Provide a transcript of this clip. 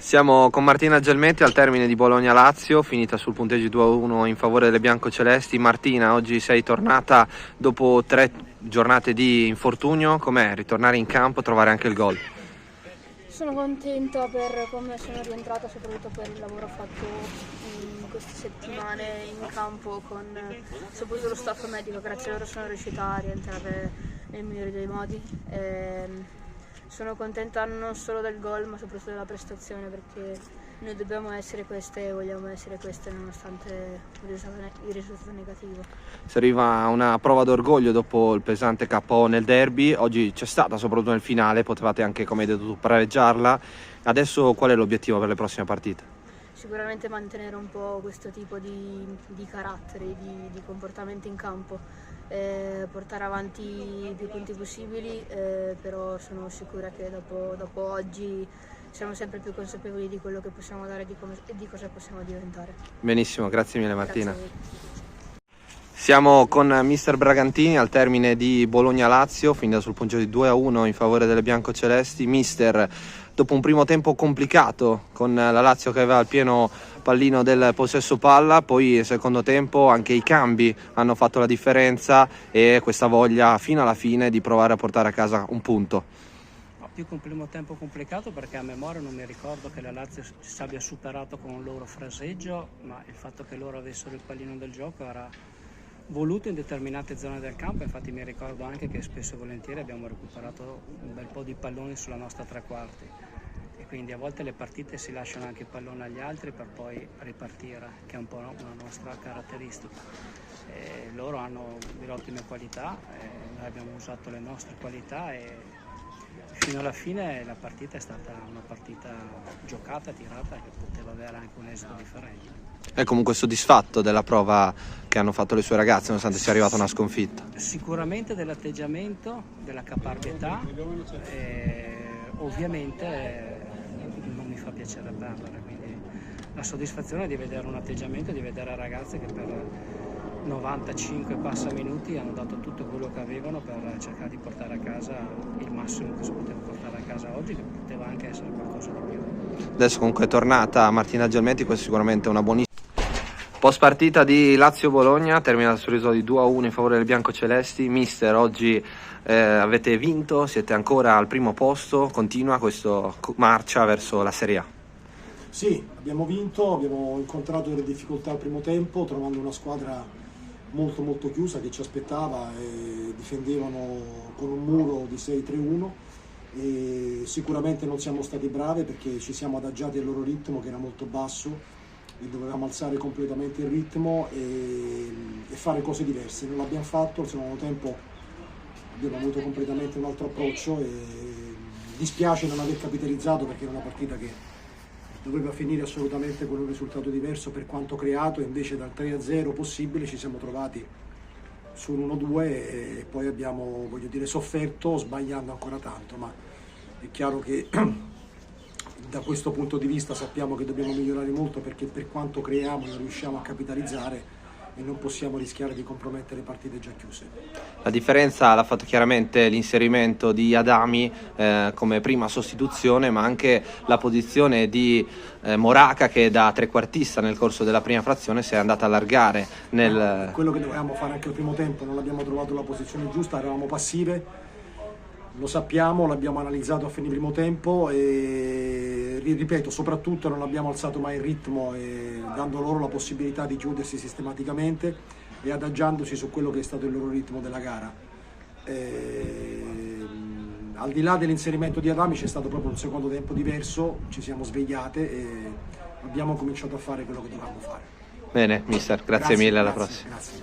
Siamo con Martina Gelmetti al termine di Bologna-Lazio, finita sul punteggio 2-1 in favore delle biancocelesti. Martina, oggi sei tornata dopo 3 giornate di infortunio. Com'è ritornare in campo e trovare anche il gol? Sono contenta per come sono rientrata, soprattutto per il lavoro fatto in queste settimane in campo con soprattutto lo staff medico. Grazie a loro sono riuscita a rientrare nel migliore dei modi. Sono contenta non solo del gol ma soprattutto della prestazione, perché noi dobbiamo essere queste e vogliamo essere queste nonostante il risultato negativo. Serviva una prova d'orgoglio dopo il pesante KO nel derby. Oggi c'è stata, soprattutto nel finale, potevate anche, come hai detto tu, pareggiarla. Adesso qual è l'obiettivo per le prossime partite? Sicuramente mantenere un po' questo tipo di caratteri, di comportamenti in campo, portare avanti i più punti possibili, però sono sicura che dopo oggi siamo sempre più consapevoli di quello che possiamo dare e di cosa possiamo diventare. Benissimo, grazie mille Martina. Grazie. Siamo con mister Bragantini al termine di Bologna-Lazio, finita sul punteggio di 2-1 in favore delle biancocelesti. Mister, dopo un primo tempo complicato con la Lazio che aveva il pieno pallino del possesso palla, poi nel secondo tempo anche i cambi hanno fatto la differenza e questa voglia fino alla fine di provare a portare a casa un punto. Più che un primo tempo complicato, perché a memoria non mi ricordo che la Lazio ci abbia superato con un loro fraseggio, ma il fatto che loro avessero il pallino del gioco era voluto in determinate zone del campo. Infatti mi ricordo anche che spesso e volentieri abbiamo recuperato un bel po' di palloni sulla nostra tre quarti, e quindi a volte le partite si lasciano anche il pallone agli altri per poi ripartire, che è un po' una nostra caratteristica. Loro hanno delle ottime qualità, noi abbiamo usato le nostre qualità e fino alla fine la partita è stata una partita giocata, tirata, che poteva avere anche un esito differente. È comunque soddisfatto della prova che hanno fatto le sue ragazze, nonostante sia arrivata una sconfitta? Sicuramente dell'atteggiamento, della caparbietà, ovviamente non mi fa piacere perdere, quindi la soddisfazione di vedere un atteggiamento, di vedere ragazze che per 95 passa minuti hanno dato tutto quello che avevano per cercare di portare a casa il massimo che si poteva portare a casa oggi, che poteva anche essere qualcosa di più. Adesso comunque è tornata Martina Gelmetti, questo è sicuramente una buonissima post partita di Lazio-Bologna, terminata sul risultato di 2-1 in favore delle biancocelesti. Mister, oggi avete vinto, siete ancora al primo posto, continua questa marcia verso la Serie A? Sì, abbiamo vinto, abbiamo incontrato delle difficoltà al primo tempo, trovando una squadra molto chiusa che ci aspettava e difendevano con un muro di 6-3-1 e sicuramente non siamo stati bravi perché ci siamo adagiati al loro ritmo che era molto basso e dovevamo alzare completamente il ritmo e fare cose diverse. Non l'abbiamo fatto, al secondo tempo abbiamo avuto completamente un altro approccio e dispiace non aver capitalizzato perché era una partita che doveva finire assolutamente con un risultato diverso per quanto creato, e invece dal 3-0 possibile ci siamo trovati sull'1-2 e poi abbiamo, sofferto sbagliando ancora tanto, ma è chiaro che da questo punto di vista sappiamo che dobbiamo migliorare molto, perché per quanto creiamo non riusciamo a capitalizzare e non possiamo rischiare di compromettere partite già chiuse. La differenza l'ha fatto chiaramente l'inserimento di Adami come prima sostituzione, ma anche la posizione di Moraca, che da trequartista nel corso della prima frazione si è andata a allargare. Quello che dovevamo fare anche al primo tempo, non abbiamo trovato la posizione giusta, eravamo passive, lo sappiamo, l'abbiamo analizzato a fine primo tempo e ripeto, soprattutto non abbiamo alzato mai il ritmo, dando loro la possibilità di chiudersi sistematicamente e adagiandosi su quello che è stato il loro ritmo della gara. Al di là dell'inserimento di Adami c'è stato proprio un secondo tempo diverso, ci siamo svegliate e abbiamo cominciato a fare quello che dovevamo fare. Bene, mister, grazie mille, alla prossima. Grazie.